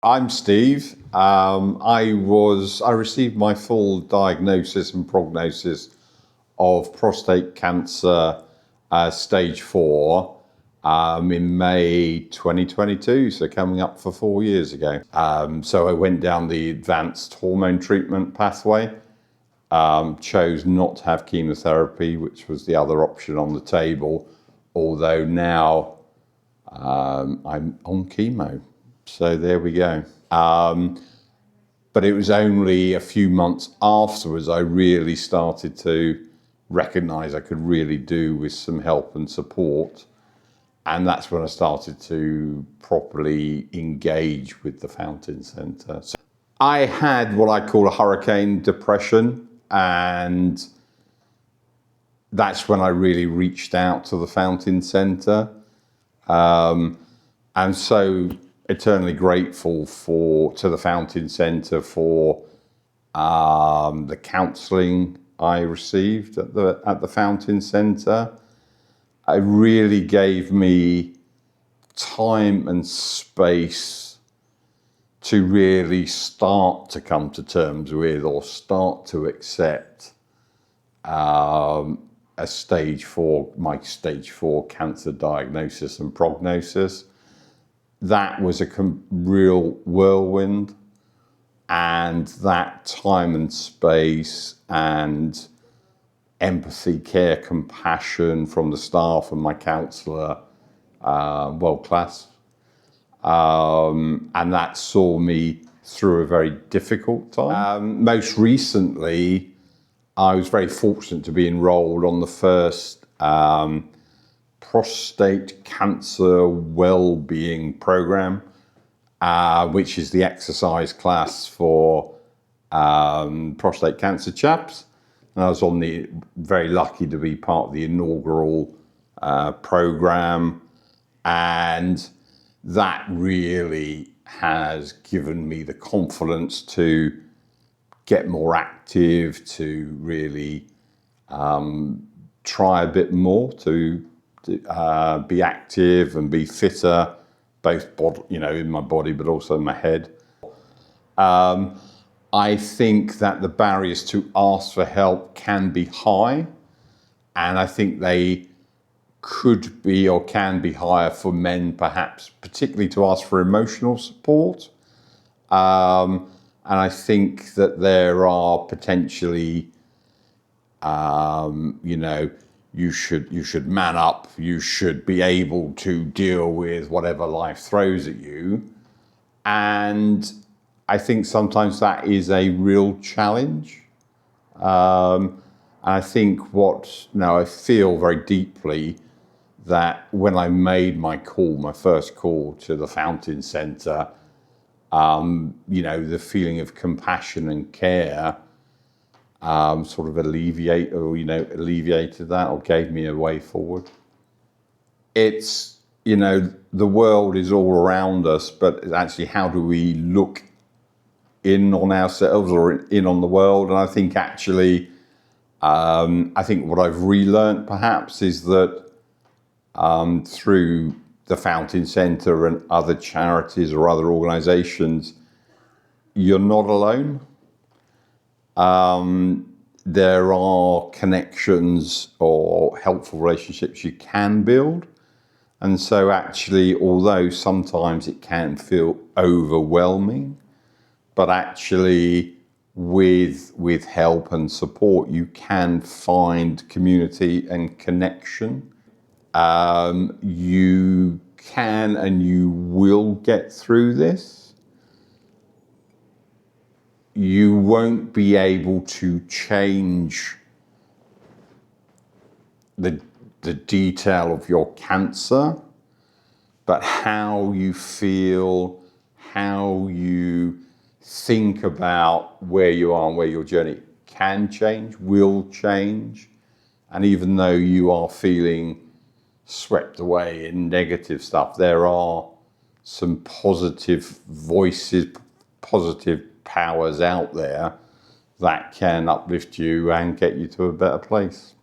I'm Steve. I received my full diagnosis and prognosis of prostate cancer stage 4 in May 2022, so coming up for 4 years ago. So I went down the advanced hormone treatment pathway, chose not to have chemotherapy, which was the other option on the table, although now I'm on chemo. So there we go. But it was only a few months afterwards I really started to recognize I could really do with some help and support. And that's when I started to properly engage with the Fountain Centre. So I had what I call a hurricane depression, and that's when I really reached out to the Fountain Centre. And so eternally grateful to the Fountain Centre for the counselling I received at the Fountain Centre. It really gave me time and space to really start to come to terms with or start to accept my stage 4 cancer diagnosis and prognosis. That was a real whirlwind, and that time and space and empathy, care, compassion from the staff and my counsellor, world class. And that saw me through a very difficult time. Most recently, I was very fortunate to be enrolled on the first Prostate Cancer Wellbeing Program, which is the exercise class for prostate cancer chaps. And I was very lucky to be part of the inaugural program, and that really has given me the confidence to get more active, to really try a bit more, to be active and be fitter, both in my body, but also in my head. I think that the barriers to ask for help can be high, and I think they could be or can be higher for men, perhaps, particularly to ask for emotional support. And I think that there are potentially, you should man up, you should be able to deal with whatever life throws at you. And I think sometimes that is a real challenge. And I think I feel very deeply that when I made my first call to the Fountain Centre, the feeling of compassion and care sort of alleviated that, or gave me a way forward. It's, the world is all around us, but actually how do we look in on ourselves or in on the world? And I think actually, what I've relearned perhaps is that through the Fountain Centre and other charities or other organisations, you're not alone. There are connections or helpful relationships you can build. And so actually, although sometimes it can feel overwhelming, but actually with help and support, you can find community and connection. You can and you will get through this. You won't be able to change the detail of your cancer, but how you feel, how you think about where you are and where your journey can change, will change. And even though you are feeling swept away in negative stuff, there are some positive voices, positive powers out there that can uplift you and get you to a better place.